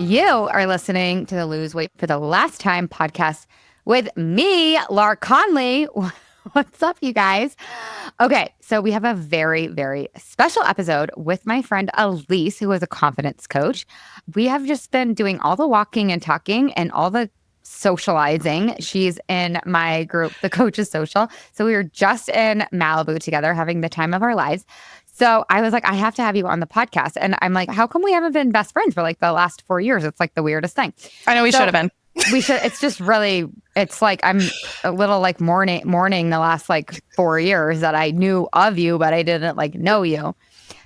You are listening to the Lose Weight for the Last Time podcast with me, Laura Conley. What's up, you guys? Okay, so we have a very, very special episode with my friend Elise, who is a confidence coach. We have just been doing all the walking and talking and all the socializing. She's in my group, the Coaches Social. So we were just in Malibu together having the time of our lives. So I was like, I have to have you on the podcast. And I'm like, how come we haven't been best friends for like the last 4 years? It's like the weirdest thing. I know we should have been. We should. It's just really, it's like I'm a little like mourning the last like 4 years that I knew of you, but I didn't like know you.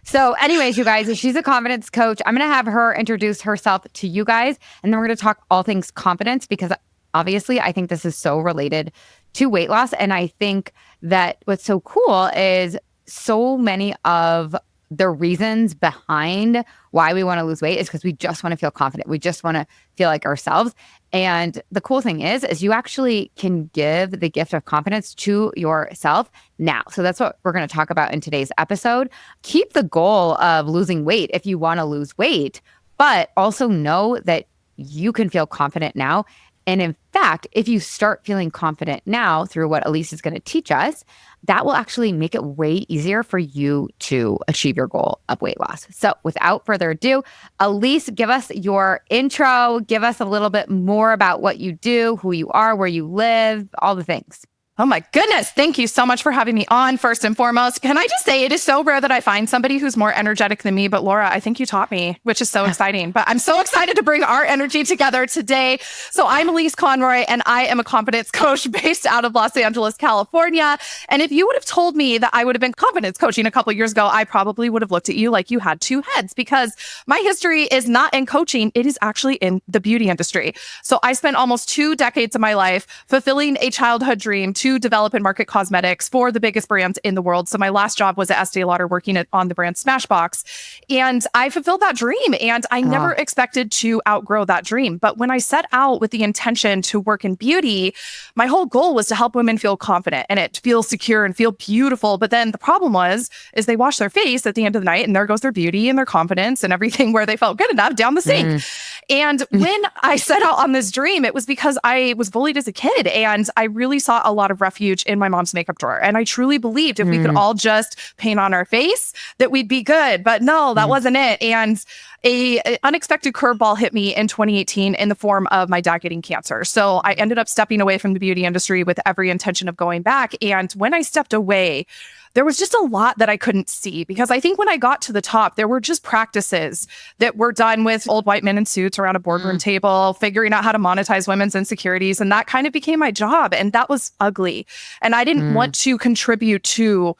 So anyways, you guys, she's a confidence coach. I'm going to have her introduce herself to you guys. And then we're going to talk all things confidence because obviously I think this is so related to weight loss. And I think that what's so cool is so many of the reasons behind why we want to lose weight is because we just want to feel confident. We just want to feel like ourselves. And the cool thing is you actually can give the gift of confidence to yourself now. So that's what we're going to talk about in today's episode. Keep the goal of losing weight if you want to lose weight, but also know that you can feel confident now. And in fact, if you start feeling confident now through what Elise is going to teach us, that will actually make it way easier for you to achieve your goal of weight loss. So without further ado, Elise, give us your intro. Give us a little bit more about what you do, who you are, where you live, all the things. Oh my goodness. Thank you so much for having me on. First and foremost, can I just say it is so rare that I find somebody who's more energetic than me, but Laura, I think you taught me, which is so exciting. But I'm so excited to bring our energy together today. So I'm Elise Conroy and I am a confidence coach based out of Los Angeles, California. And if you would have told me that I would have been confidence coaching a couple of years ago, I probably would have looked at you like you had two heads because my history is not in coaching. It is actually in the beauty industry. So I spent almost 2 decades of my life fulfilling a childhood dream to develop and market cosmetics for the biggest brands in the world. So my last job was at Estee Lauder working on the brand Smashbox. And I fulfilled that dream and I never expected to outgrow that dream. But when I set out with the intention to work in beauty, my whole goal was to help women feel confident and it feel secure and feel beautiful. But then the problem is they wash their face at the end of the night and there goes their beauty and their confidence and everything where they felt good enough down the sink. And when I set out on this dream, it was because I was bullied as a kid and I really sought a lot of refuge in my mom's makeup drawer. And I truly believed if we could all just paint on our face that we'd be good. But no, that wasn't it. And an unexpected curveball hit me in 2018 in the form of my dad getting cancer. So I ended up stepping away from the beauty industry with every intention of going back. And when I stepped away, there was just a lot that I couldn't see because I think when I got to the top, there were just practices that were done with old white men in suits around a boardroom table, figuring out how to monetize women's insecurities. And that kind of became my job. And that was ugly. And I didn't want to contribute to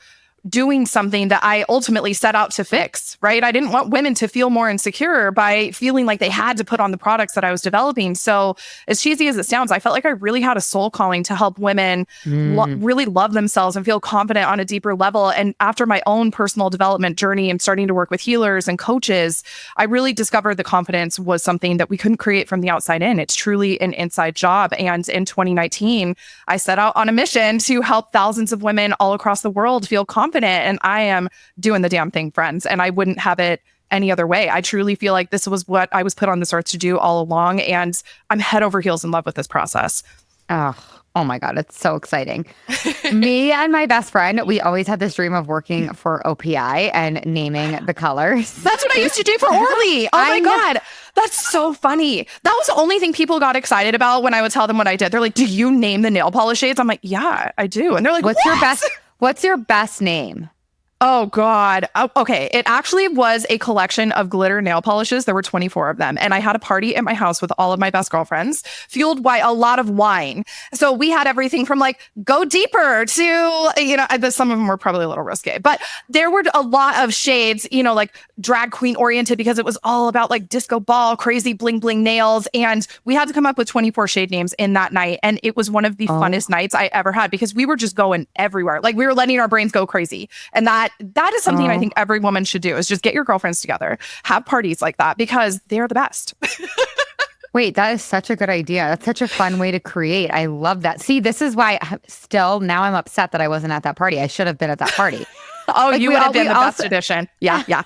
doing something that I ultimately set out to fix, right? I didn't want women to feel more insecure by feeling like they had to put on the products that I was developing. So as cheesy as it sounds, I felt like I really had a soul calling to help women really love themselves and feel confident on a deeper level. And after my own personal development journey and starting to work with healers and coaches, I really discovered the confidence was something that we couldn't create from the outside in. It's truly an inside job. And in 2019, I set out on a mission to help thousands of women all across the world feel confident. And I am doing the damn thing, friends. And I wouldn't have it any other way. I truly feel like this was what I was put on this earth to do all along. And I'm head over heels in love with this process. Oh my God, it's so exciting. Me and my best friend, we always had this dream of working for OPI and naming the colors. That's what I used to do for Orly. Oh my God. That's so funny. That was the only thing people got excited about when I would tell them what I did. They're like, do you name the nail polish shades? I'm like, yeah, I do. And they're like, What's your best name? Oh, God. Okay. It actually was a collection of glitter nail polishes. There were 24 of them. And I had a party at my house with all of my best girlfriends, fueled by a lot of wine. So we had everything from like go deeper to, some of them were probably a little risque, but there were a lot of shades, like drag queen oriented because it was all about like disco ball, crazy bling bling nails. And we had to come up with 24 shade names in that night. And it was one of the funnest nights I ever had because we were just going everywhere. Like we were letting our brains go crazy. And that is something I think every woman should do is just get your girlfriends together, have parties like that because they're the best. Wait, that is such a good idea. That's such a fun way to create. I love that. See, this is why now I'm upset that I wasn't at that party. I should have been at that party. You would have been the best edition. Yeah.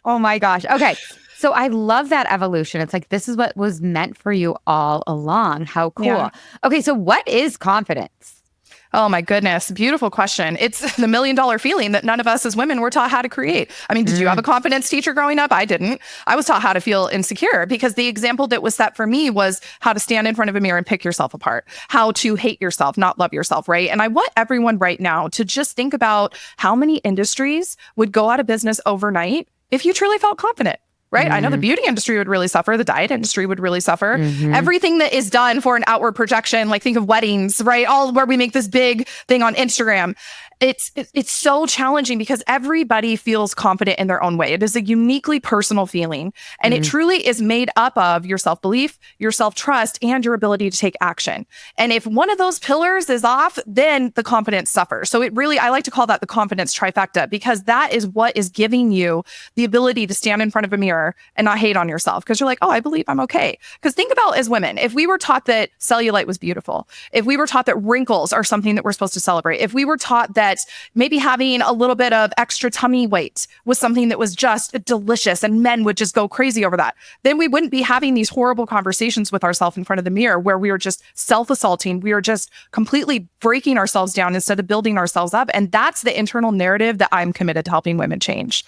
Oh my gosh. Okay. So I love that evolution. It's like, this is what was meant for you all along. How cool. Yeah. Okay. So what is confidence? Oh my goodness. Beautiful question. It's the $1 million feeling that none of us as women were taught how to create. I mean, did you have a confidence teacher growing up? I didn't. I was taught how to feel insecure because the example that was set for me was how to stand in front of a mirror and pick yourself apart, how to hate yourself, not love yourself, right? And I want everyone right now to just think about how many industries would go out of business overnight if you truly felt confident. Right. I know the beauty industry would really suffer. The diet industry would really suffer. Everything that is done for an outward projection, like think of weddings, right? All where we make this big thing on Instagram. It's so challenging because everybody feels confident in their own way. It is a uniquely personal feeling. And it truly is made up of your self-belief, your self-trust, and your ability to take action. And if one of those pillars is off, then the confidence suffers. So it really, I like to call that the confidence trifecta, because that is what is giving you the ability to stand in front of a mirror and not hate on yourself. Because you're like, oh, I believe I'm okay. Because think about as women, if we were taught that cellulite was beautiful, if we were taught that wrinkles are something that we're supposed to celebrate, if we were taught that maybe having a little bit of extra tummy weight was something that was just delicious and men would just go crazy over that, then we wouldn't be having these horrible conversations with ourselves in front of the mirror where we are just self-assaulting. We are just completely breaking ourselves down instead of building ourselves up. And that's the internal narrative that I'm committed to helping women change.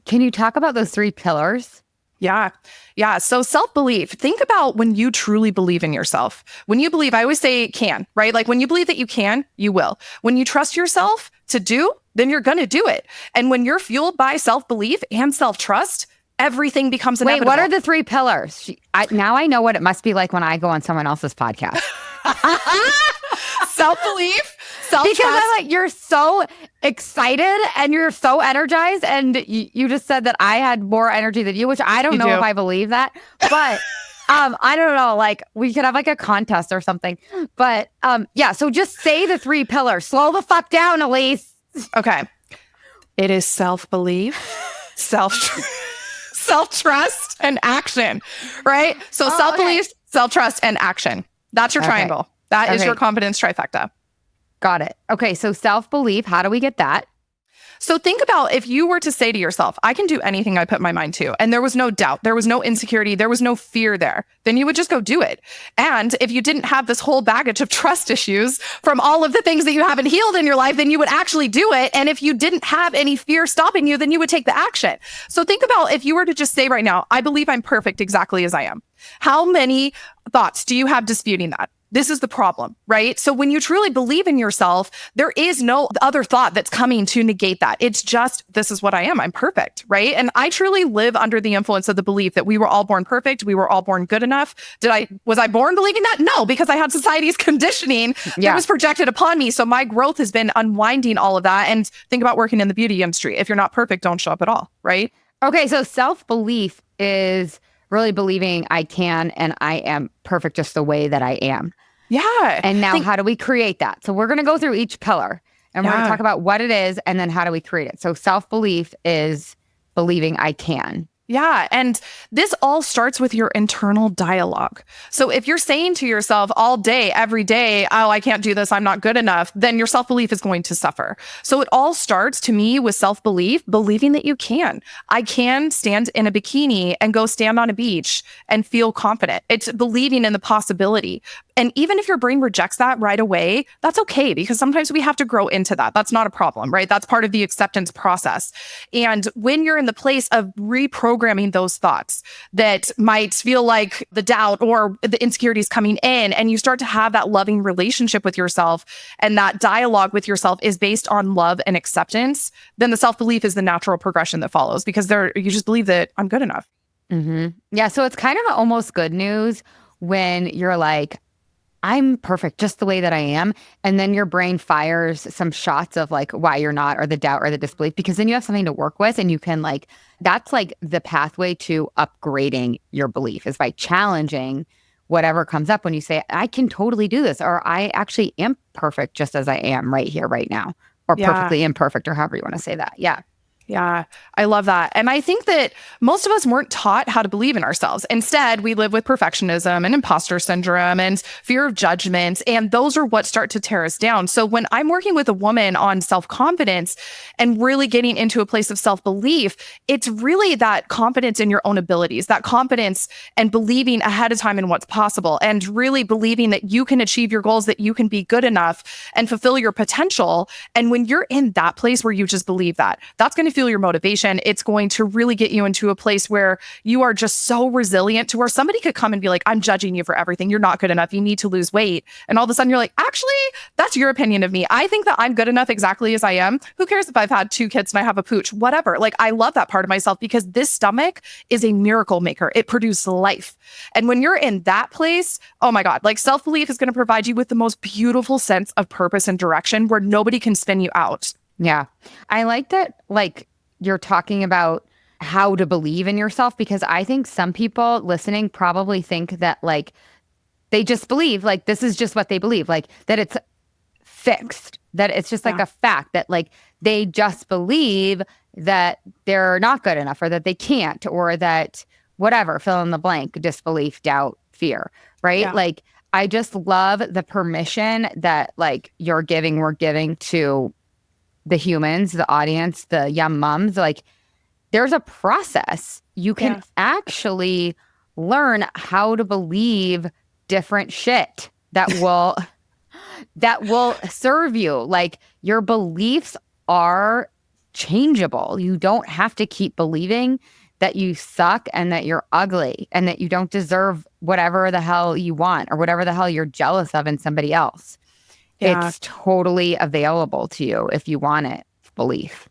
Can you talk about those 3 pillars? Yeah. So self-belief, think about when you truly believe in yourself. When you believe, I always say can, right? Like when you believe that you can, you will. When you trust yourself to do, then you're going to do it. And when you're fueled by self-belief and self-trust, everything becomes inevitable. Wait, what are the 3 pillars? Now I know what it must be like when I go on someone else's podcast. Self-belief, self-trust. Because I'm like, you're so excited and you're so energized. And you just said that I had more energy than you, which I don't know if I believe that. But I don't know, like we could have like a contest or something. But yeah, so just say the 3 pillars. Slow the fuck down, Elise. Okay. It is self-belief, self-trust, and action, right? So self-belief, self-trust, and action. That's your triangle. That is your confidence trifecta. Got it. Okay, so self-belief, how do we get that? So think about if you were to say to yourself, I can do anything I put my mind to, and there was no doubt, there was no insecurity, there was no fear there, then you would just go do it. And if you didn't have this whole baggage of trust issues from all of the things that you haven't healed in your life, then you would actually do it. And if you didn't have any fear stopping you, then you would take the action. So think about if you were to just say right now, I believe I'm perfect exactly as I am. How many thoughts do you have disputing that? This is the problem, right? So when you truly believe in yourself, there is no other thought that's coming to negate that. It's just, this is what I am. I'm perfect, right? And I truly live under the influence of the belief that we were all born perfect. We were all born good enough. Was I born believing that? No, because I had society's conditioning that was projected upon me. So my growth has been unwinding all of that. And think about working in the beauty industry. If you're not perfect, don't show up at all, right? Okay, so self-belief is really believing I can and I am perfect just the way that I am. Yeah. And now how do we create that? So we're going to go through each pillar and we're going to talk about what it is and then how do we create it. So self-belief is believing I can. Yeah. And this all starts with your internal dialogue. So if you're saying to yourself all day, every day, oh, I can't do this, I'm not good enough, then your self-belief is going to suffer. So it all starts to me with self-belief, believing that you can. I can stand in a bikini and go stand on a beach and feel confident. It's believing in the possibility. And even if your brain rejects that right away, that's okay, because sometimes we have to grow into that. That's not a problem, right? That's part of the acceptance process. And when you're in the place of reprogramming those thoughts that might feel like the doubt or the insecurities coming in, and you start to have that loving relationship with yourself, and that dialogue with yourself is based on love and acceptance, then the self-belief is the natural progression that follows, because you just believe that I'm good enough. Mm-hmm. Yeah. So it's kind of almost good news when you're like, I'm perfect just the way that I am. And then your brain fires some shots of like why you're not, or the doubt or the disbelief, because then you have something to work with and you can that's like the pathway to upgrading your belief is by challenging whatever comes up when you say, I can totally do this, or I actually am perfect just as I am right here, right now, or perfectly imperfect, or however you want to say that. Yeah. Yeah, I love that. And I think that most of us weren't taught how to believe in ourselves. Instead, we live with perfectionism and imposter syndrome and fear of judgment. And those are what start to tear us down. So when I'm working with a woman on self-confidence and really getting into a place of self-belief, it's really that confidence in your own abilities, that confidence and believing ahead of time in what's possible, and really believing that you can achieve your goals, that you can be good enough and fulfill your potential. And when you're in that place where you just believe that, that's going to fuel your motivation. It's going to really get you into a place where you are just so resilient, to where somebody could come and be like, I'm judging you for everything. You're not good enough. You need to lose weight. And all of a sudden you're like, actually, that's your opinion of me. I think that I'm good enough exactly as I am. Who cares if I've had 2 kids and I have a pooch, whatever. Like, I love that part of myself, because this stomach is a miracle maker. It produces life. And when you're in that place, oh my God, like, self-belief is going to provide you with the most beautiful sense of purpose and direction where nobody can spin you out. Yeah. I like that, like, you're talking about how to believe in yourself, because I think some people listening probably think that, like, they just believe, like, this is just what they believe, like, that it's fixed, that it's just like a fact, that, like, they just believe that they're not good enough, or that they can't, or that whatever, fill in the blank, disbelief, doubt, fear, right? Yeah. Like, I just love the permission that, like, we're giving to the humans, the audience, the young moms. Like, there's a process. You can actually learn how to believe different shit that will serve you. Like, your beliefs are changeable. You don't have to keep believing that you suck and that you're ugly and that you don't deserve whatever the hell you want or whatever the hell you're jealous of in somebody else. Yeah. It's totally available to you if you want it. Belief.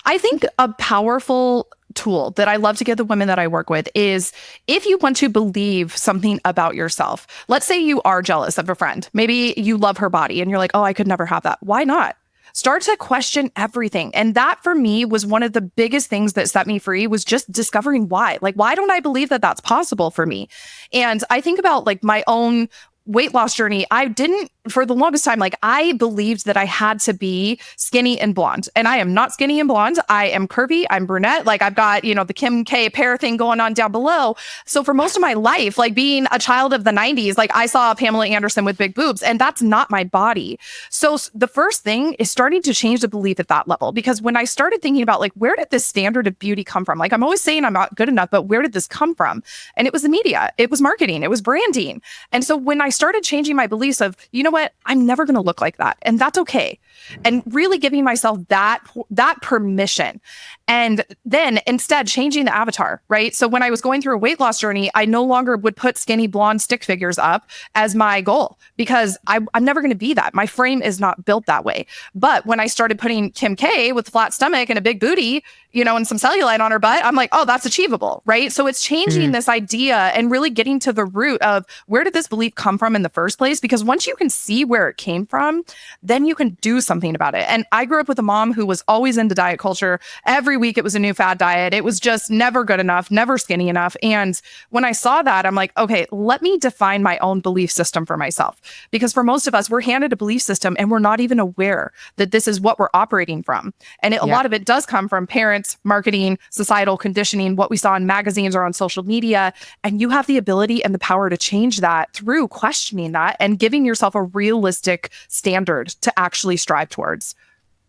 I think a powerful tool that I love to give the women that I work with is, if you want to believe something about yourself, let's say you are jealous of a friend. Maybe you love her body and you're like, oh, I could never have that. Why not? Start to question everything. And that, for me, was one of the biggest things that set me free, was just discovering why. Like, why don't I believe that that's possible for me? And I think about, like, my own weight loss journey. I didn't, for the longest time, like, I believed that I had to be skinny and blonde, and I am not skinny and blonde. I am curvy. I'm brunette. Like, I've got, the Kim K pear thing going on down below. So for most of my life, like, being a child of the 90s, like, I saw Pamela Anderson with big boobs, and that's not my body. So the first thing is starting to change the belief at that level, because when I started thinking about, like, where did this standard of beauty come from? Like, I'm always saying I'm not good enough, but where did this come from? And it was the media, it was marketing, it was branding. And so when I started changing my beliefs of, you know what, I'm never going to look like that, and that's okay, and really giving myself that permission, and then instead changing the avatar, right? So when I was going through a weight loss journey, I no longer would put skinny blonde stick figures up as my goal, because I'm never going to be that. My frame is not built that way. But when I started putting Kim K with flat stomach and a big booty, and some cellulite on her butt, I'm like, oh, that's achievable, right? So it's changing this idea and really getting to the root of, where did this belief come from in the first place? Because once you can see where it came from, then you can do something about it. And I grew up with a mom who was always into diet culture. Every week it was a new fad diet. It was just never good enough, never skinny enough. And when I saw that, I'm like, okay, let me define my own belief system for myself. Because for most of us, we're handed a belief system and we're not even aware that this is what we're operating from. And a lot of it does come from parents, marketing, societal conditioning, what we saw in magazines or on social media. And you have the ability and the power to change that through questioning that and giving yourself a realistic standard to actually strive towards.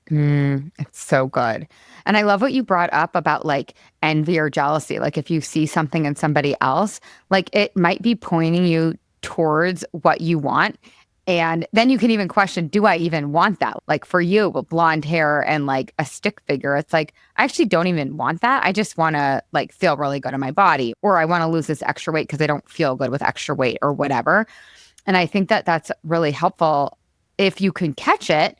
It's so good. And I love what you brought up about, like, envy or jealousy. Like, if you see something in somebody else, like, it might be pointing you towards what you want. And then you can even question, do I even want that? Like, for you with blonde hair and, like, a stick figure, it's like, I actually don't even want that. I just want to, like, feel really good in my body, or I want to lose this extra weight because I don't feel good with extra weight or whatever. And I think that that's really helpful if you can catch it,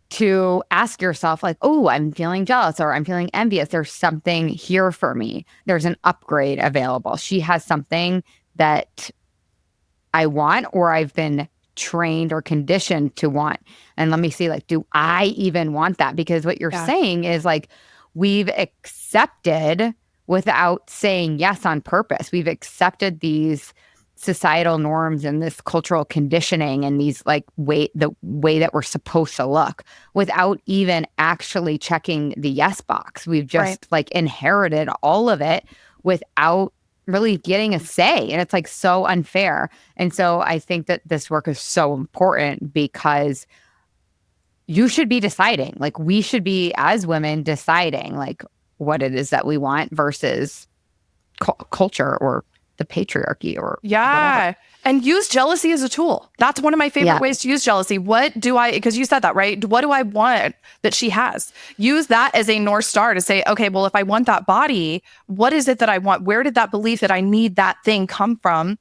to ask yourself, like, oh, I'm feeling jealous or I'm feeling envious. There's something here for me. There's an upgrade available. She has something that I want, or I've been trained or conditioned to want. And let me see, like, do I even want that? Because what you're saying is, like, we've accepted without saying yes on purpose. We've accepted these societal norms and this cultural conditioning and these like the way that we're supposed to look without even actually checking the yes box. We've just like inherited all of it without really getting a say. And it's like so unfair. And so I think that this work is so important because you should be deciding, like we should be as women deciding like what it is that we want versus culture or the patriarchy or whatever. And use jealousy as a tool. That's one of my favorite ways to use jealousy. What do I, because you said that, right? What do I want that she has? Use that as a North Star to say, okay, well, if I want that body, what is it that I want? Where did that belief that I need that thing come from?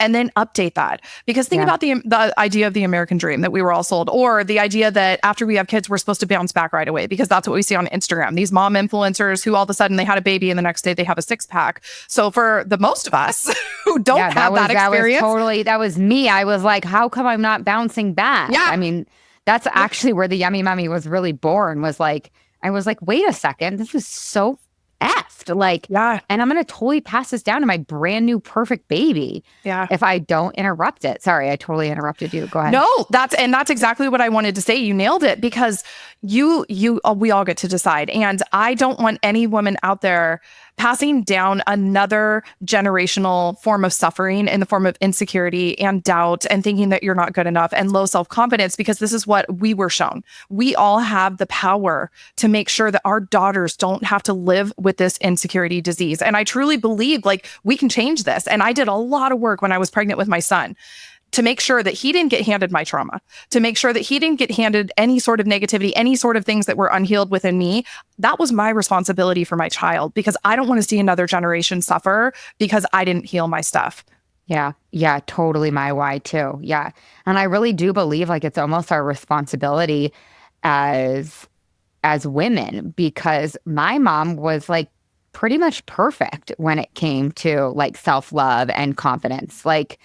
And then update that. Because think about the idea of the American dream that we were all sold, or the idea that after we have kids, we're supposed to bounce back right away, because that's what we see on Instagram. These mom influencers who all of a sudden they had a baby and the next day they have a 6-pack. So for the most of us who don't have that experience. That was me. I was like, how come I'm not bouncing back? Yeah. I mean, that's actually where the Yummy Mummy was really born, was like, I was like, wait a second, this is so effed. Like, and I'm going to totally pass this down to my brand new perfect baby. If I don't interrupt it. Sorry, I totally interrupted you. Go ahead. No, that's exactly what I wanted to say. You nailed it, because we all get to decide. And I don't want any woman out there passing down another generational form of suffering in the form of insecurity and doubt and thinking that you're not good enough and low self-confidence, because this is what we were shown. We all have the power to make sure that our daughters don't have to live with this insecurity disease. And I truly believe like we can change this. And I did a lot of work when I was pregnant with my son to make sure that he didn't get handed my trauma, to make sure that he didn't get handed any sort of negativity, any sort of things that were unhealed within me. That was my responsibility for my child, because I don't want to see another generation suffer because I didn't heal my stuff. Yeah, totally my why too. Yeah. And I really do believe like it's almost our responsibility as women, because my mom was like pretty much perfect when it came to like self-love and confidence. Like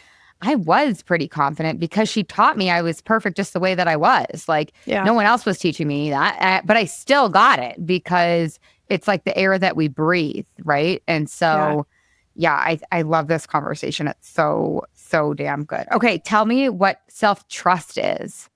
I was pretty confident because she taught me I was perfect just the way that I was. Like no one else was teaching me that, but I still got it because it's like the air that we breathe, right? And so, I love this conversation. It's so damn good. Okay, tell me what self-trust is.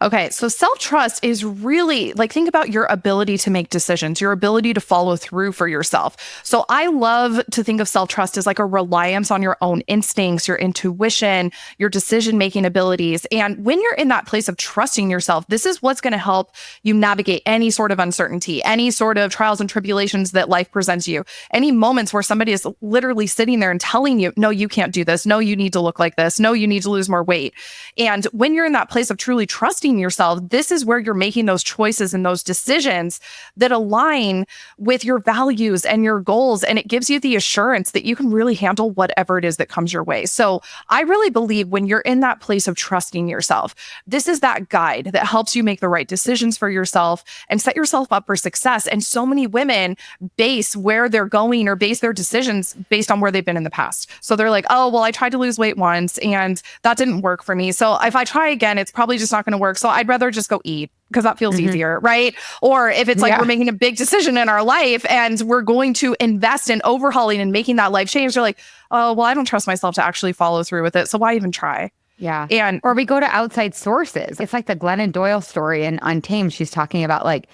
Okay, so self-trust is really like, think about your ability to make decisions, your ability to follow through for yourself. So I love to think of self-trust as like a reliance on your own instincts, your intuition, your decision-making abilities. And when you're in that place of trusting yourself, this is what's going to help you navigate any sort of uncertainty, any sort of trials and tribulations that life presents you, any moments where somebody is literally sitting there and telling you, no, you can't do this. No, you need to look like this. No, you need to lose more weight. And when you're in that place of truly trusting yourself, this is where you're making those choices and those decisions that align with your values and your goals. And it gives you the assurance that you can really handle whatever it is that comes your way. So I really believe when you're in that place of trusting yourself, this is that guide that helps you make the right decisions for yourself and set yourself up for success. And so many women base where they're going or base their decisions based on where they've been in the past. So they're like, oh, well, I tried to lose weight once and that didn't work for me. So if I try again, it's probably just not going to work. So I'd rather just go eat because that feels easier, right? Or if it's like we're making a big decision in our life and we're going to invest in overhauling and making that life change, they're like, oh, well, I don't trust myself to actually follow through with it. So why even try? Yeah. Or we go to outside sources. It's like the Glennon Doyle story in Untamed. She's talking about like,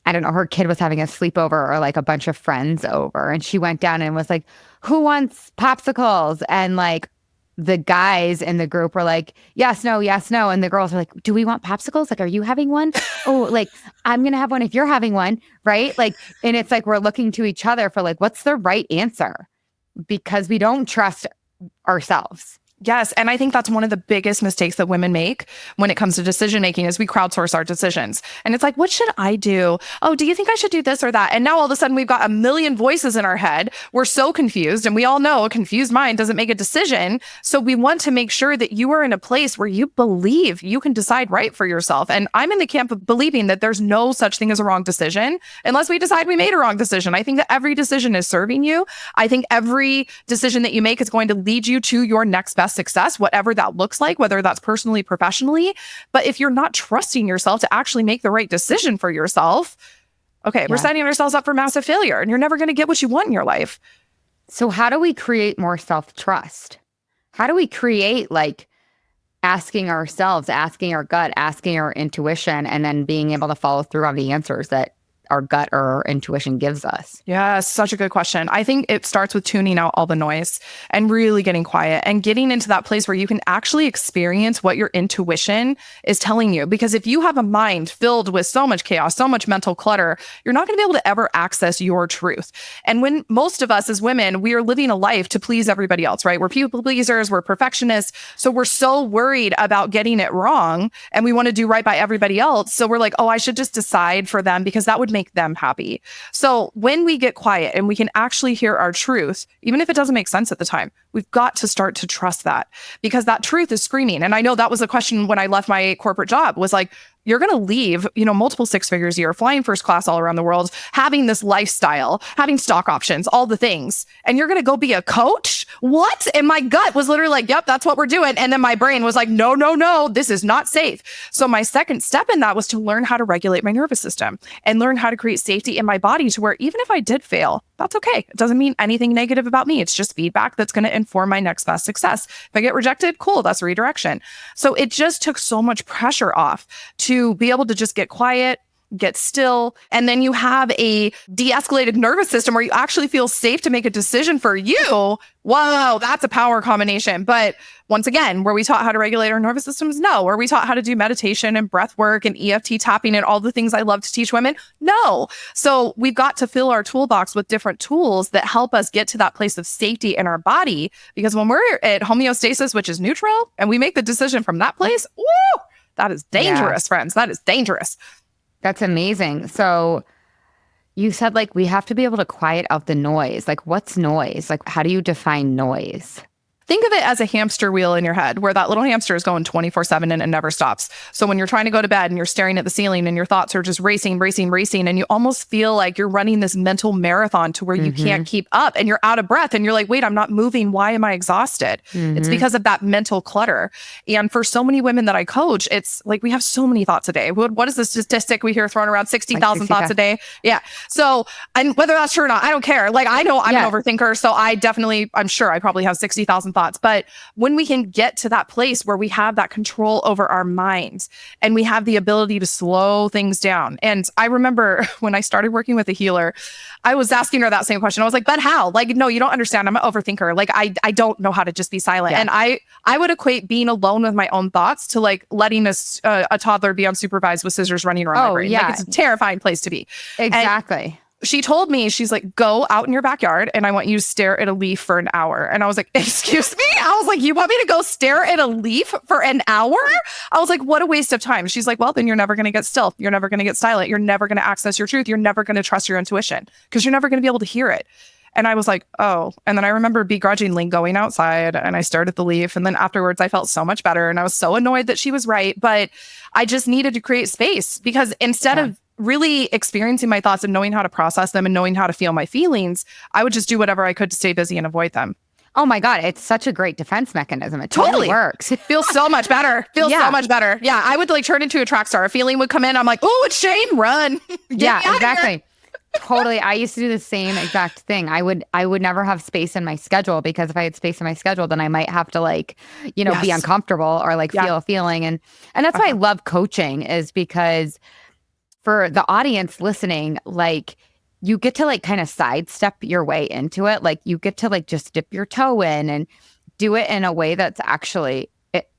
I don't know, her kid was having a sleepover or like a bunch of friends over. And she went down and was like, who wants popsicles? And like, the guys in the group were like, yes, no. And the girls are like, do we want popsicles? Like, are you having one? Oh, like, I'm going to have one if you're having one. Right. Like, and it's like, we're looking to each other for like, what's the right answer? Because we don't trust ourselves. Yes. And I think that's one of the biggest mistakes that women make when it comes to decision making is we crowdsource our decisions. And it's like, what should I do? Oh, do you think I should do this or that? And now all of a sudden we've got a million voices in our head. We're so confused. And we all know a confused mind doesn't make a decision. So we want to make sure that you are in a place where you believe you can decide right for yourself. And I'm in the camp of believing that there's no such thing as a wrong decision unless we decide we made a wrong decision. I think that every decision is serving you. I think every decision that you make is going to lead you to your next best success, whatever that looks like, whether that's personally, professionally. But if you're not trusting yourself to actually make the right decision for yourself, we're setting ourselves up for massive failure and you're never going to get what you want in your life. So how do we create more self-trust? How do we create like asking ourselves, asking our gut, asking our intuition, and then being able to follow through on the answers that our gut or our intuition gives us? Yeah, such a good question. I think it starts with tuning out all the noise and really getting quiet and getting into that place where you can actually experience what your intuition is telling you. Because if you have a mind filled with so much chaos, so much mental clutter, you're not going to be able to ever access your truth. And when most of us as women, we are living a life to please everybody else, right? We're people pleasers, we're perfectionists. So we're so worried about getting it wrong and we want to do right by everybody else. So we're like, oh, I should just decide for them because that would make them happy. So when we get quiet and we can actually hear our truth, even if it doesn't make sense at the time, we've got to start to trust that because that truth is screaming. And I know that was a question when I left my corporate job was like, you're going to leave, multiple six figures a year, flying first class all around the world, having this lifestyle, having stock options, all the things. And you're going to go be a coach? What? And my gut was literally like, yep, that's what we're doing. And then my brain was like, no, no, no, this is not safe. So my second step in that was to learn how to regulate my nervous system and learn how to create safety in my body to where even if I did fail, that's okay. It doesn't mean anything negative about me. It's just feedback that's going to inform my next best success. If I get rejected, cool, that's redirection. So it just took so much pressure off to be able to just get quiet, get still, and then you have a de-escalated nervous system where you actually feel safe to make a decision for you. Whoa, that's a power combination. But once again, were we taught how to regulate our nervous systems? No. Were we taught how to do meditation and breath work and EFT tapping and all the things I love to teach women? No. So we've got to fill our toolbox with different tools that help us get to that place of safety in our body. Because when we're at homeostasis, which is neutral, and we make the decision from that place, woo, that is dangerous, friends. That is dangerous. That's amazing. So you said like we have to be able to quiet out the noise. Like what's noise? Like how do you define noise? Think of it as a hamster wheel in your head where that little hamster is going 24/7 and it never stops. So when you're trying to go to bed and you're staring at the ceiling and your thoughts are just racing, racing, racing, and you almost feel like you're running this mental marathon to where you can't keep up and you're out of breath and you're like, wait, I'm not moving. Why am I exhausted? It's because of that mental clutter. And for so many women that I coach, it's like we have so many thoughts a day. What is the statistic we hear thrown around? 60,000 thoughts a day. Yeah. So, and whether that's true or not, I don't care. Like I know I'm an overthinker. So I'm sure I probably have 60,000 thoughts. But when we can get to that place where we have that control over our minds and we have the ability to slow things down. And I remember when I started working with a healer, I was asking her that same question. I was like, but how? Like, no, you don't understand. I'm an overthinker. Like, I don't know how to just be silent. Yeah. And I would equate being alone with my own thoughts to like letting a toddler be unsupervised with scissors running around my brain. Yeah. Like, it's a terrifying place to be. Exactly. And she told me, she's like, go out in your backyard and I want you to stare at a leaf for an hour. And I was like, excuse me? I was like, you want me to go stare at a leaf for an hour? I was like, what a waste of time. She's like, well, then you're never going to get still. You're never going to get silent. You're never going to access your truth. You're never going to trust your intuition because you're never going to be able to hear it. And I was like, oh. And then I remember begrudgingly going outside and I stared at the leaf. And then afterwards, I felt so much better. And I was so annoyed that she was right. But I just needed to create space because instead of really experiencing my thoughts and knowing how to process them and knowing how to feel my feelings, I would just do whatever I could to stay busy and ave them. Oh my God, it's such a great defense mechanism. It totally works. It feels so much better. So much better. Yeah, I would like turn into a track star. A feeling would come in. I'm like, oh, it's Shane, run. Yeah, exactly. Totally. I used to do the same exact thing. I would never have space in my schedule because if I had space in my schedule, then I might have to like, be uncomfortable or like feel a feeling. And that's why I love coaching is because for the audience listening, like you get to like kind of sidestep your way into it. Like you get to like just dip your toe in and do it in a way that's actually,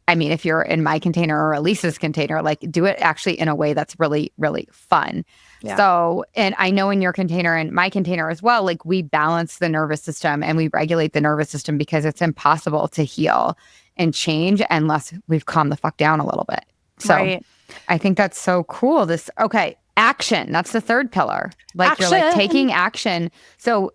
if you're in my container or Elise's container, like do it actually in a way that's really, really fun. Yeah. So, and I know in your container and my container as well, like we balance the nervous system and we regulate the nervous system because it's impossible to heal and change unless we've calmed the fuck down a little bit. So I think that's so cool. Action. That's the third pillar. Like action. You're like taking action. So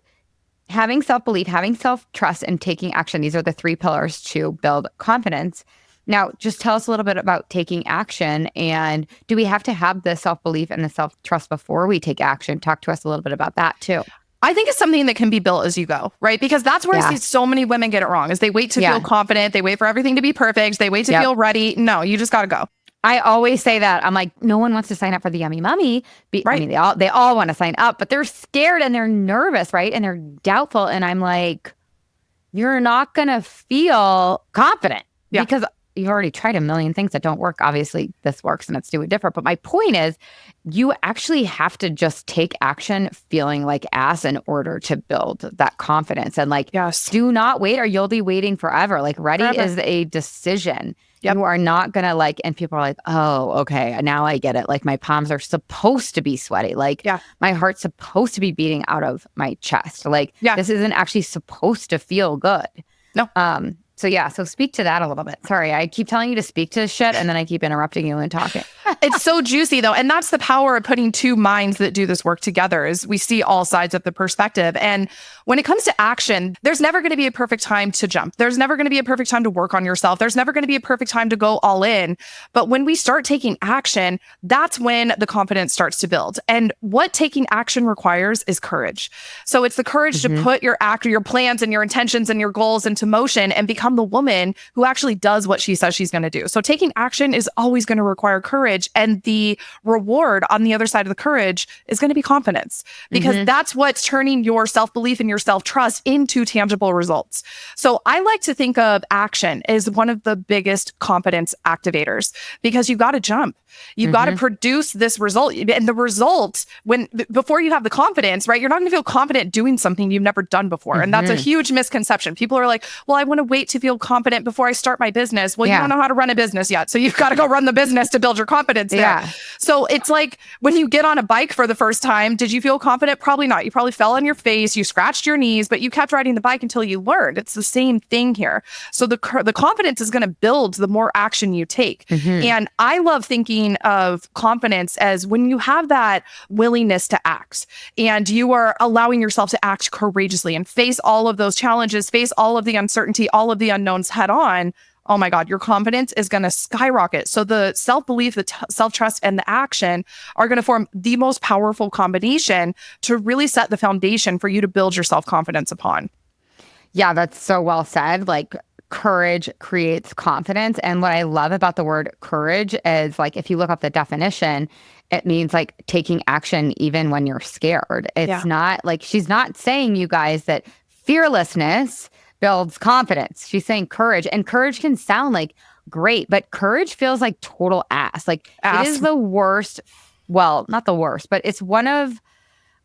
having self-belief, having self-trust, and taking action. These are the three pillars to build confidence. Now, just tell us a little bit about taking action. And do we have to have the self-belief and the self-trust before we take action? Talk to us a little bit about that too. I think it's something that can be built as you go, right? Because that's where I see so many women get it wrong is they wait to feel confident. They wait for everything to be perfect. They wait to feel ready. No, you just got to go. I always say that. I'm like, no one wants to sign up for the Yummy Mummy. Right. They all want to sign up, but they're scared and they're nervous, right? And they're doubtful. And I'm like, you're not going to feel confident Yeah. because you've already tried a million things that don't work. Obviously, this works and it's doing different. But my point is, you actually have to just take action feeling like ass in order to build that confidence. And like, Yes. do not wait or you'll be waiting forever. Like, ready Forever. is a decision. Yep. You are not going to like, and people are like, oh, okay, now I get it. Like, my palms are supposed to be sweaty. Like, my heart's supposed to be beating out of my chest. Like, this isn't actually supposed to feel good. No. So speak to that a little bit. Sorry, I keep telling you to speak to shit and then I keep interrupting you and talking. It's so juicy though. And that's the power of putting two minds that do this work together is we see all sides of the perspective. And when it comes to action, there's never going to be a perfect time to jump. There's never going to be a perfect time to work on yourself. There's never going to be a perfect time to go all in. But when we start taking action, that's when the confidence starts to build. And what taking action requires is courage. So it's the courage to put your plans and your intentions and your goals into motion and become the woman who actually does what she says she's going to do. So taking action is always going to require courage. And the reward on the other side of the courage is going to be confidence, because that's what's turning your self-belief and your self-trust into tangible results. So I like to think of action as one of the biggest confidence activators, because you've got to jump. You've got to produce this result. And the result, before you have the confidence, right, you're not going to feel confident doing something you've never done before. And that's a huge misconception. People are like, well, I want to wait to feel confident before I start my business. Well, you don't know how to run a business yet. So you've got to go run the business to build your confidence there. So it's like when you get on a bike for the first time, did you feel confident? Probably not. You probably fell on your face, you scratched your knees, but you kept riding the bike until you learned. It's the same thing here. So the confidence is going to build the more action you take. And I love thinking of confidence as when you have that willingness to act and you are allowing yourself to act courageously and face all of those challenges, face all of the uncertainty, all of the unknowns head on. Oh my God, your confidence is going to skyrocket. So the self-belief, the self-trust, and the action are going to form the most powerful combination to really set the foundation for you to build your self-confidence upon. Yeah, that's so well said. Like, courage creates confidence. And what I love about the word courage is, like, if you look up the definition, it means like taking action even when you're scared. It's not like, she's not saying, you guys, that fearlessness builds confidence. She's saying courage, and courage can sound like great, but courage feels like total ass. Like it is the worst. Well, not the worst, but it's one of,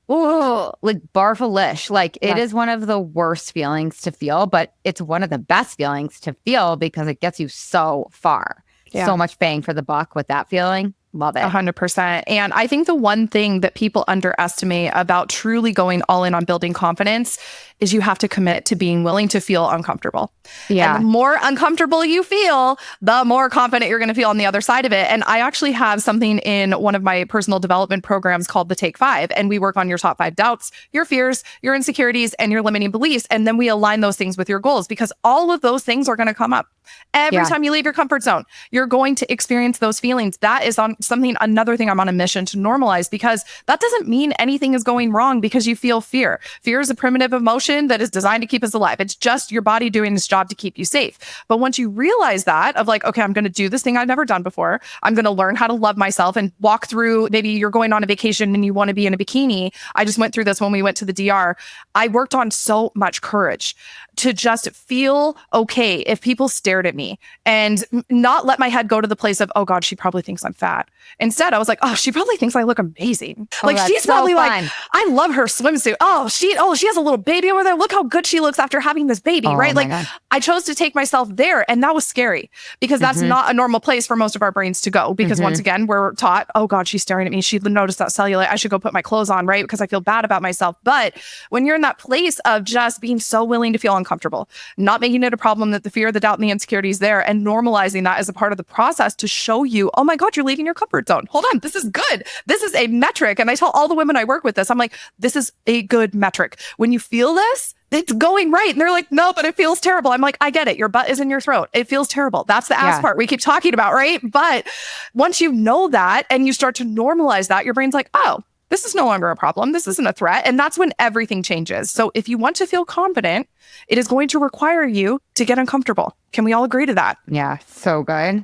like barfalish. Like it is one of the worst feelings to feel, but it's one of the best feelings to feel because it gets you so far. So much bang for the buck with that feeling. Love it. 100%. And I think the one thing that people underestimate about truly going all in on building confidence is you have to commit to being willing to feel uncomfortable. And the more uncomfortable you feel, the more confident you're going to feel on the other side of it. And I actually have something in one of my personal development programs called the Take 5. And we work on your top 5 doubts, your fears, your insecurities, and your limiting beliefs. And then we align those things with your goals, because all of those things are going to come up. Every time you leave your comfort zone, you're going to experience those feelings. That is another thing I'm on a mission to normalize, because that doesn't mean anything is going wrong because you feel fear. Fear is a primitive emotion that is designed to keep us alive. It's just your body doing its job to keep you safe. But once you realize that, of like, okay, I'm going to do this thing I've never done before. I'm going to learn how to love myself and walk through, maybe you're going on a vacation and you want to be in a bikini. I just went through this when we went to the DR. I worked on so much courage to just feel okay if people stared at me and not let my head go to the place of, oh God, she probably thinks I'm fat. Instead, I was like, oh, she probably thinks I look amazing. Like she's so probably fun. Like, I love her swimsuit. Oh, she has a little baby over there. Look how good she looks after having this baby, right? Like God. I chose to take myself there, and that was scary because that's not a normal place for most of our brains to go. Because once again, we're taught, oh God, she's staring at me. She noticed that cellulite. I should go put my clothes on, right? Because I feel bad about myself. But when you're in that place of just being so willing to feel uncomfortable, not making it a problem that the fear, the doubt, and the insecurity is there, and normalizing that as a part of the process to show you, oh my God, you're leaving your comfort zone. Hold on, this is good. This is a metric. And I tell all the women I work with this, I'm like, this is a good metric. When you feel this, it's going right. And they're like, no, but it feels terrible. I'm like, I get it. Your butt is in your throat. It feels terrible. That's the ass part we keep talking about, right? But once you know that and you start to normalize that, your brain's like, oh, this is no longer a problem. This isn't a threat. And that's when everything changes. So if you want to feel confident, it is going to require you to get uncomfortable. Can we all agree to that? Yeah, so good.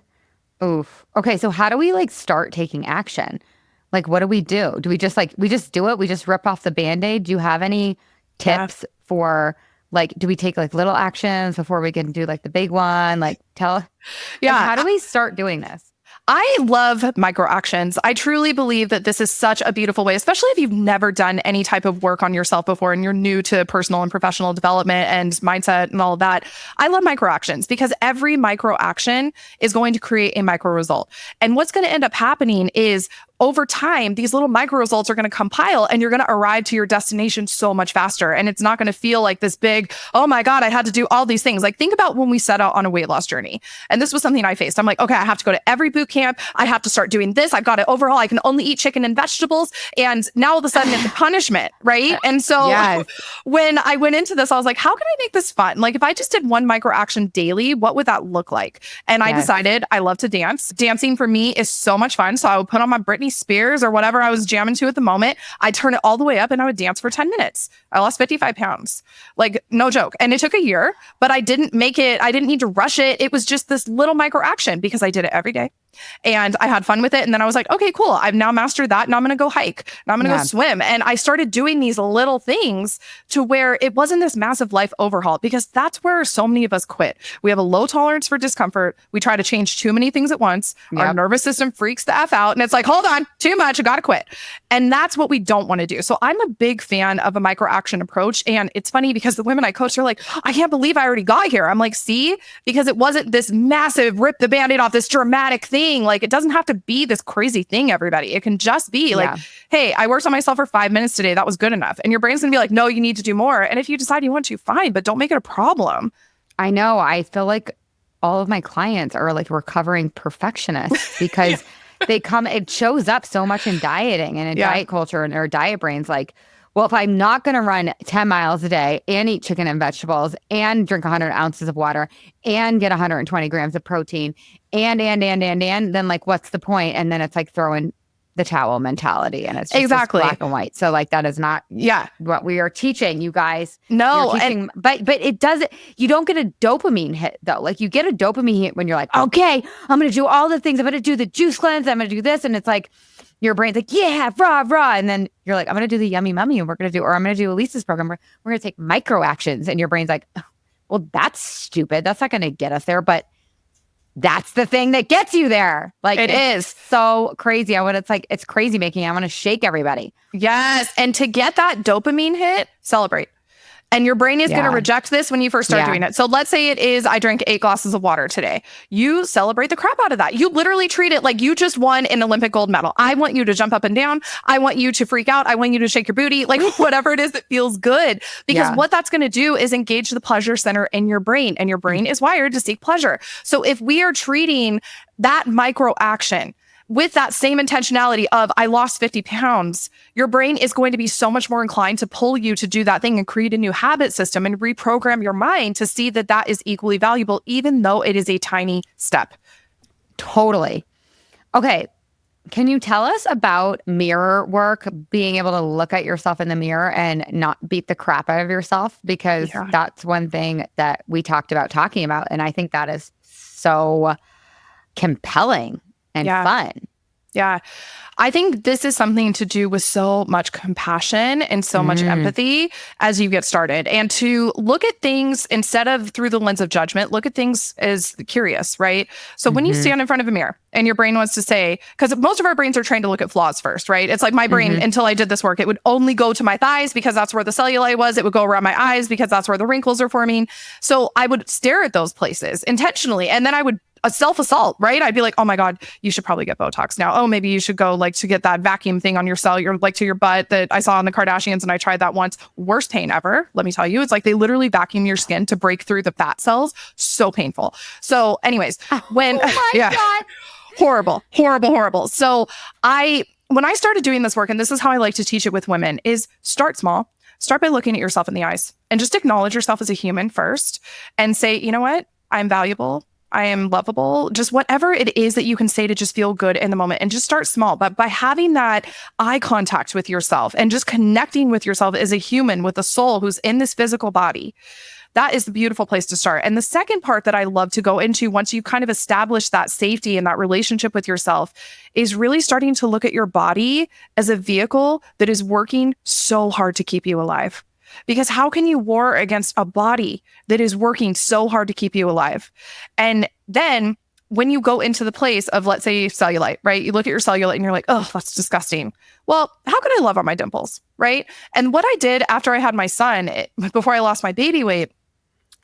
Oof. Okay, so how do we like start taking action? Like, what do? We just do it? We just rip off the Band-Aid? Do you have any tips for Like, do we take like little actions before we can do like the big one? Like, Yeah. how do we start doing this? I love micro actions. I truly believe that this is such a beautiful way, especially if you've never done any type of work on yourself before and you're new to personal and professional development and mindset and all of that. I love micro actions because every micro action is going to create a micro result. And what's going to end up happening is over time, these little micro results are going to compile and you're going to arrive to your destination so much faster. And it's not going to feel like this big, oh my God, I had to do all these things. Like, think about when we set out on a weight loss journey. And this was something I faced. I'm like, okay, I have to go to every boot camp. I have to start doing this. I've got to overhaul. I can only eat chicken and vegetables. And now all of a sudden it's a punishment, right? And so when I went into this, I was like, how can I make this fun? Like, if I just did one micro action daily, what would that look like? And I decided I love to dance. Dancing for me is so much fun. So I would put on my Britney Spears or whatever I was jamming to at the moment. I'd turn it all the way up and I would dance for 10 minutes. I lost 55 pounds. Like, no joke. And it took a year, but I didn't need to rush it. It was just this little micro action because I did it every day. And I had fun with it. And then I was like, okay, cool. I've now mastered that. Now I'm going to go hike. Now I'm going to go swim. And I started doing these little things to where it wasn't this massive life overhaul, because that's where so many of us quit. We have a low tolerance for discomfort. We try to change too many things at once. Our nervous system freaks the F out. And it's like, hold on, too much. I got to quit. And that's what we don't want to do. So I'm a big fan of a micro action approach. And it's funny because the women I coach are like, I can't believe I already got here. I'm like, see, because it wasn't this massive rip the Band-Aid off, this dramatic thing. Like, it doesn't have to be this crazy thing, everybody. It can just be like, hey, I worked on myself for 5 minutes today. That was good enough. And your brain's gonna be like, no, you need to do more. And if you decide you want to, fine, but don't make it a problem. I know. I feel like all of my clients are like recovering perfectionists because it shows up so much in dieting and in diet culture and our diet brains. Like, well, if I'm not going to run 10 miles a day and eat chicken and vegetables and drink 100 ounces of water and get 120 grams of protein and, then like, what's the point? And then it's like throwing the towel mentality, and it's just black and white. So like, that is not what we are teaching you guys. No. But it doesn't, you don't get a dopamine hit though. Like, you get a dopamine hit when you're like, okay, I'm going to do all the things. I'm going to do the juice cleanse. I'm going to do this. And it's like, your brain's like, yeah, rah. And then you're like, I'm going to do the yummy mummy and I'm going to do Elise's program. We're going to take micro actions. And your brain's like, oh, well, that's stupid. That's not going to get us there. But that's the thing that gets you there. Like, it is so crazy. It's crazy making. I want to shake everybody. Yes. And to get that dopamine hit, celebrate. And your brain is going to reject this when you first start doing it. So let's say it is, I drank 8 glasses of water today. You celebrate the crap out of that. You literally treat it like you just won an Olympic gold medal. I want you to jump up and down. I want you to freak out. I want you to shake your booty, like whatever it is that feels good. Because what that's going to do is engage the pleasure center in your brain. And your brain is wired to seek pleasure. So if we are treating that micro action with that same intentionality of, I lost 50 pounds, your brain is going to be so much more inclined to pull you to do that thing and create a new habit system and reprogram your mind to see that that is equally valuable, even though it is a tiny step. Totally. Okay. Can you tell us about mirror work, being able to look at yourself in the mirror and not beat the crap out of yourself? Because that's one thing that we talked about talking about. And I think that is so compelling and fun. Yeah. I think this is something to do with so much compassion and so much empathy as you get started, and to look at things instead of through the lens of judgment, look at things as curious, right? So when you stand in front of a mirror and your brain wants to say, because most of our brains are trained to look at flaws first, right? It's like my brain, until I did this work, it would only go to my thighs because that's where the cellulite was. It would go around my eyes because that's where the wrinkles are forming. So I would stare at those places intentionally. And then I would a self-assault, right? I'd be like, oh my God, you should probably get Botox now. Oh, maybe you should go like to get that vacuum thing on your like to your butt that I saw on the Kardashians, and I tried that once. Worst pain ever. Let me tell you, it's like they literally vacuum your skin to break through the fat cells. So painful. So anyways, when, God. horrible. So when I started doing this work, and this is how I like to teach it with women, is start small. Start by looking at yourself in the eyes and just acknowledge yourself as a human first and say, you know what? I'm valuable. I am lovable, just whatever it is that you can say to just feel good in the moment, and just start small. But by having that eye contact with yourself and just connecting with yourself as a human with a soul who's in this physical body, that is the beautiful place to start. And the second part that I love to go into once you kind of establish that safety and that relationship with yourself is really starting to look at your body as a vehicle that is working so hard to keep you alive. because how can you war against a body that is working so hard to keep you alive? And then when you go into the place of, let's say, cellulite, right? You look at your cellulite and you're like, oh, that's disgusting. Well, how can I love on my dimples, right? And what I did after I had my son, before I lost my baby weight,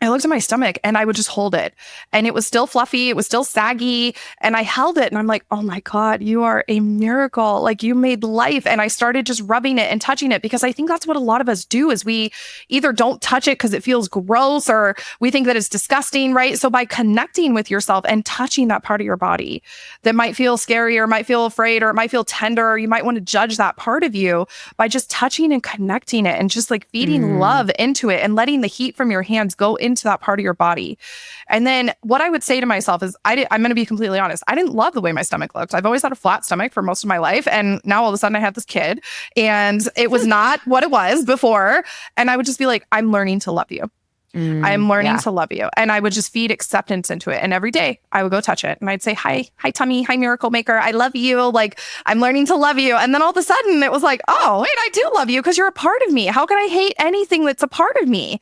I looked at my stomach and I would just hold it. And it was still fluffy. It was still saggy. And I held it and I'm like, oh my God, you are a miracle. Like, you made life. And I started just rubbing it and touching it, because I think that's what a lot of us do, is we either don't touch it because it feels gross, or we think that it's disgusting, right? So by connecting with yourself and touching that part of your body that might feel scary or might feel afraid or it might feel tender, or you might want to judge that part of you, by just touching and connecting it and just like feeding love into it and letting the heat from your hands go into that part of your body. And then what I would say to myself is, I'm going to be completely honest. I didn't love the way my stomach looked. I've always had a flat stomach for most of my life. And now all of a sudden I had this kid and it was not what it was before. And I would just be like, I'm learning to love you. I'm learning to love you. And I would just feed acceptance into it. And every day I would go touch it and I'd say, hi tummy, hi miracle maker. I love you. Like, I'm learning to love you. And then all of a sudden it was like, oh, wait, I do love you because you're a part of me. How can I hate anything that's a part of me?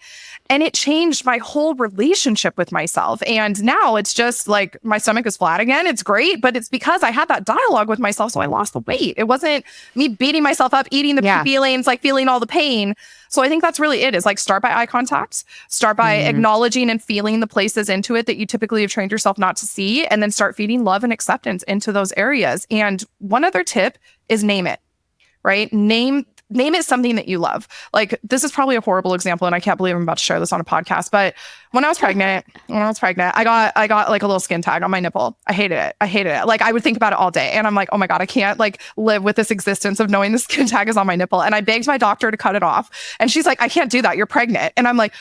And it changed my whole relationship with myself. And now it's just like, my stomach is flat again. It's great, but it's because I had that dialogue with myself. So I lost the weight. It wasn't me beating myself up, eating the feelings, like feeling all the pain. So I think that's really it, is like, start by eye contact, start by acknowledging and feeling the places into it that you typically have trained yourself not to see, and then start feeding love and acceptance into those areas. And one other tip is name it, right? Name it something that you love. Like, this is probably a horrible example, and I can't believe I'm about to share this on a podcast, but when I was pregnant, I got like a little skin tag on my nipple. I hated it. Like, I would think about it all day. And I'm like, oh my God, I can't like live with this existence of knowing the skin tag is on my nipple. And I begged my doctor to cut it off. And she's like, I can't do that. You're pregnant. And I'm like,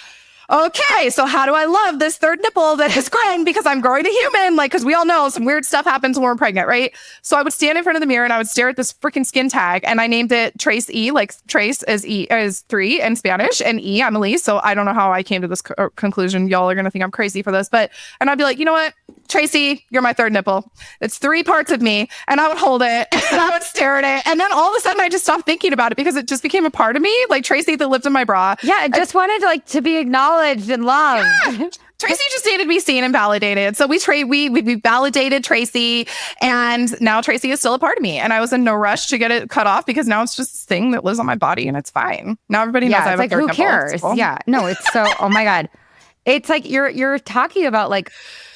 okay, so how do I love this third nipple that is growing because I'm growing a human? Like, because we all know some weird stuff happens when we're pregnant, right? So I would stand in front of the mirror and I would stare at this freaking skin tag, and I named it Trace E, like Trace is 3 in Spanish, and E, I'm Elise. So I don't know how I came to this conclusion. Y'all are going to think I'm crazy for this, and I'd be like, you know what? Tracy, you're my third nipple. It's 3 parts of me. And I would hold it and I would stare at it. And then all of a sudden I just stopped thinking about it because it just became a part of me. Like Tracy that lived in my bra. Yeah, I just wanted to be acknowledged and loved. Yeah. Tracy just needed to be seen and validated. So we validated Tracy, and now Tracy is still a part of me. And I was in no rush to get it cut off because now it's just this thing that lives on my body and it's fine. Now everybody knows I have a third nipple. Who cares? Cool. Yeah, no, it's so, oh my God. It's like you're talking about like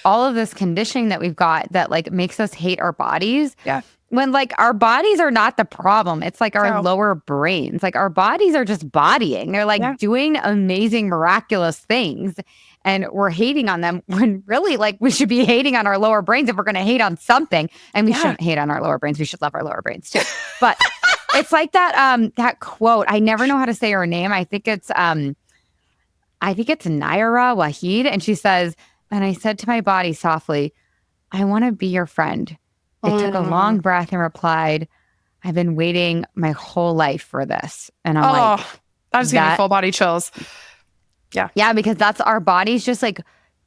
all of this conditioning that we've got that like makes us hate our bodies. Yeah. When like our bodies are not the problem. It's like our lower brains. Like, our bodies are just bodying. They're like doing amazing, miraculous things. And we're hating on them when really like we should be hating on our lower brains if we're going to hate on something. And we shouldn't hate on our lower brains. We should love our lower brains too. But it's like that quote. I never know how to say her name. I think it's Naira Wahid. And she says, and I said to my body softly, I want to be your friend. It took a long breath and replied, I've been waiting my whole life for this. And I'm like, that was giving me full body chills. Yeah. Yeah, because that's our bodies just like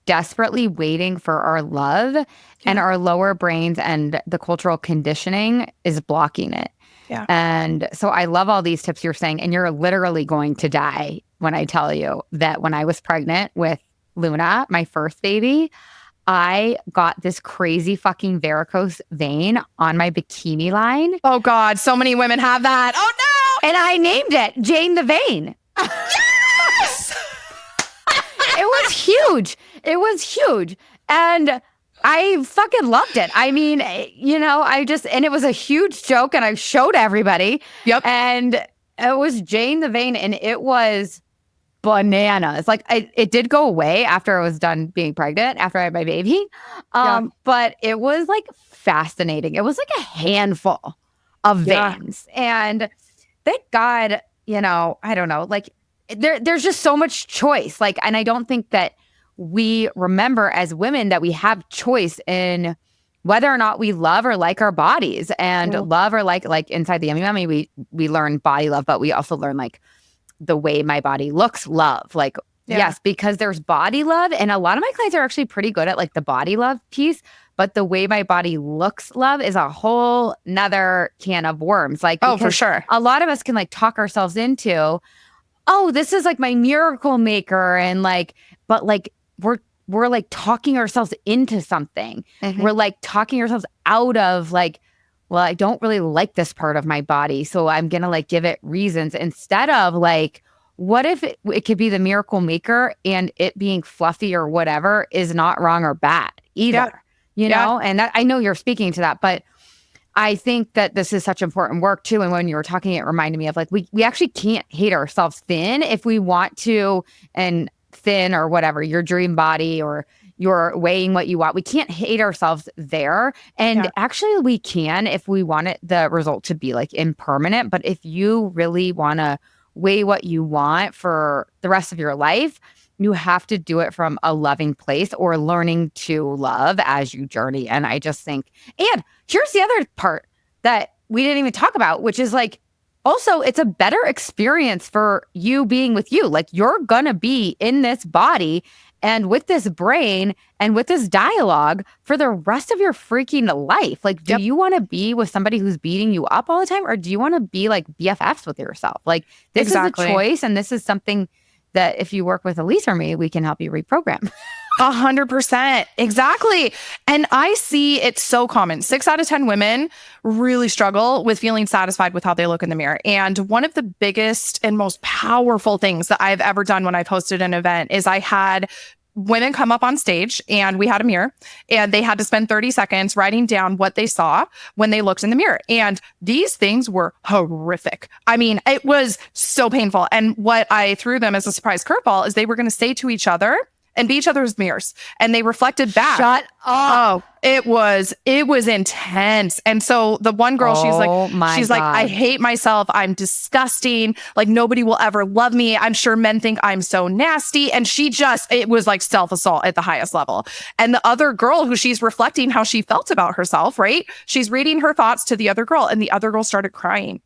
desperately waiting for our love, and our lower brains and the cultural conditioning is blocking it. Yeah. And so I love all these tips you're saying, and you're literally going to die when I tell you that when I was pregnant with Luna, my first baby, I got this crazy fucking varicose vein on my bikini line. Oh God, so many women have that. Oh no! And I named it Jane the Vein. Yes! It was huge. It was huge. And I fucking loved it. I mean, and it was a huge joke, and I showed everybody. Yep. And it was Jane the Vein, and it was bananas. Like, it did go away after I was done being pregnant, after I had my baby. But it was like fascinating. It was like a handful of veins. And thank God, I don't know, like there's just so much choice. Like, and I don't think that we remember as women that we have choice in whether or not we love or like our bodies, and love or like inside the Yummy Mummy, we learn body love, but we also learn like the way my body looks love. Like, yes, because there's body love, and a lot of my clients are actually pretty good at like the body love piece, but the way my body looks love is a whole nother can of worms. Like, for sure. A lot of us can like talk ourselves into, oh, this is like my miracle maker. And like, but like, we're like talking ourselves into something. We're like talking ourselves out of like, well, I don't really like this part of my body, so I'm going to like give it reasons instead of like, what if it could be the miracle maker and it being fluffy or whatever is not wrong or bad either, you know? And that, I know you're speaking to that, but I think that this is such important work too. And when you were talking, it reminded me of like, we actually can't hate ourselves thin if we want to, and thin or whatever, your dream body or you're weighing what you want. We can't hate ourselves there. And actually we can if we want the result to be like impermanent. But if you really want to weigh what you want for the rest of your life, you have to do it from a loving place or learning to love as you journey. And I just think, and here's the other part that we didn't even talk about, which is like, also, it's a better experience for you being with you. Like you're going to be in this body and with this brain and with this dialogue for the rest of your freaking life. Like, do you want to be with somebody who's beating you up all the time? Or do you want to be like BFFs with yourself? Like this is a choice. And this is something that if you work with Elise or me, we can help you reprogram. 100%. Exactly. And I see it's so common. 6 out of 10 women really struggle with feeling satisfied with how they look in the mirror. And one of the biggest and most powerful things that I've ever done when I've hosted an event is I had women come up on stage and we had a mirror and they had to spend 30 seconds writing down what they saw when they looked in the mirror. And these things were horrific. I mean, it was so painful. And what I threw them as a surprise curveball is they were going to say to each other and be each other's mirrors. And they reflected back. Shut up. Oh, it was intense. And so the one girl, she's like, I hate myself. I'm disgusting. Like nobody will ever love me. I'm sure men think I'm so nasty. And it was like self-assault at the highest level. And the other girl who she's reflecting how she felt about herself, right? She's reading her thoughts to the other girl and the other girl started crying.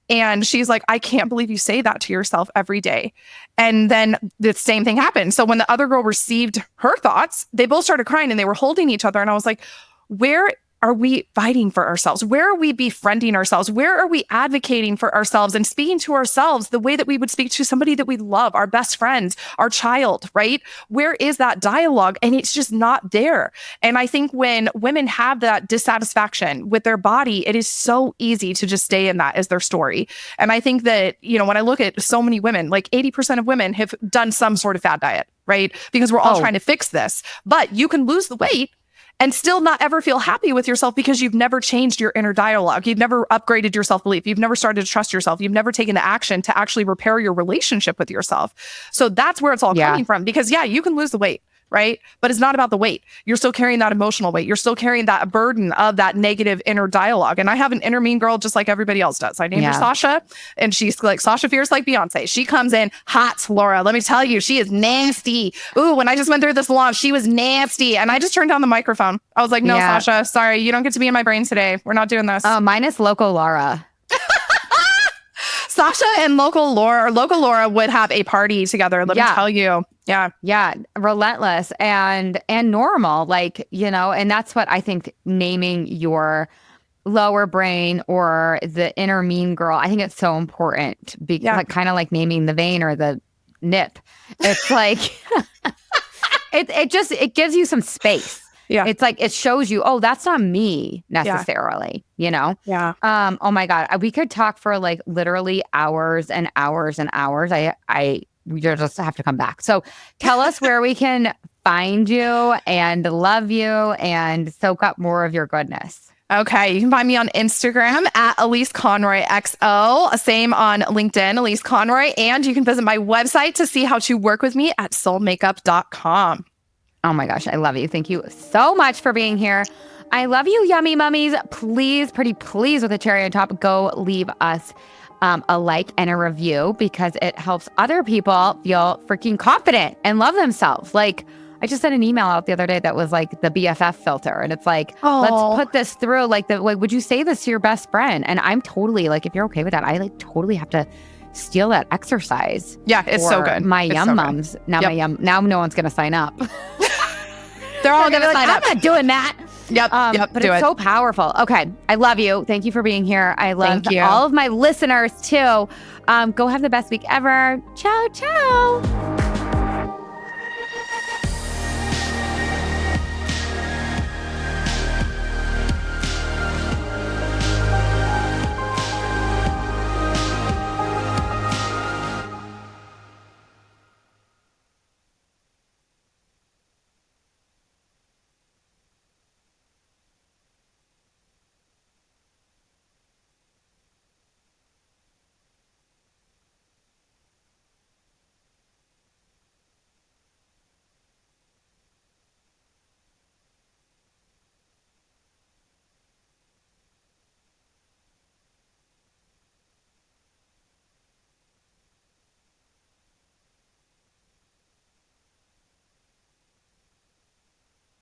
And she's like, I can't believe you say that to yourself every day. And then the same thing happened. So when the other girl received her thoughts, they both started crying and they were holding each other. And I was like, where are we fighting for ourselves? Where are we befriending ourselves? Where are we advocating for ourselves and speaking to ourselves the way that we would speak to somebody that we love, our best friend, our child, right? Where is that dialogue? And it's just not there. And I think when women have that dissatisfaction with their body, it is so easy to just stay in that as their story. And I think that, when I look at so many women, like 80% of women have done some sort of fad diet, right? Because we're all trying to fix this. But you can lose the weight and still not ever feel happy with yourself because you've never changed your inner dialogue. You've never upgraded your self-belief. You've never started to trust yourself. You've never taken the action to actually repair your relationship with yourself. So that's where it's all coming from. Because you can lose the weight, right? But it's not about the weight. You're still carrying that emotional weight. You're still carrying that burden of that negative inner dialogue. And I have an inner mean girl just like everybody else does. I named her Sasha, and she's like, Sasha fierce like Beyonce. She comes in hot, Laura. Let me tell you, she is nasty. Ooh, when I just went through this launch, she was nasty. And I just turned down the microphone. I was like, no, Sasha, sorry, you don't get to be in my brain today. We're not doing this. Oh, mine is Loco Laura. Sasha and Local Laura would have a party together. Let me tell you. Yeah. Relentless and normal. Like, and that's what I think naming your lower brain or the inner mean girl, I think it's so important because like, kind of like naming the vein or the nip. It's like, it gives you some space. Yeah. It's like, it shows you, oh, that's not me necessarily, Yeah. Oh my God. We could talk for like literally hours and hours and hours. We just have to come back. So tell us where we can find you and love you and soak up more of your goodness. Okay, you can find me on Instagram at Elise Conroy XO. Same on LinkedIn, Elise Conroy. And you can visit my website to see how to work with me at soulmakeup.com. Oh my gosh, I love you. Thank you so much for being here. I love you, yummy mummies. Please, pretty please, with a cherry on top, go leave us a like and a review because it helps other people feel freaking confident and love themselves. Like, I just sent an email out the other day that was like the BFF filter. And it's like, let's put this through. Like, would you say this to your best friend? And I'm totally like, if you're okay with that, I like totally have to steal that exercise. Yeah, it's so good. My yum mums. Now now no one's going to sign up. They're all going to like, sign up. I'm not doing that. Yep. But it's so powerful. Okay. I love you. Thank you for being here. I love all of my listeners too. Go have the best week ever. Ciao, ciao.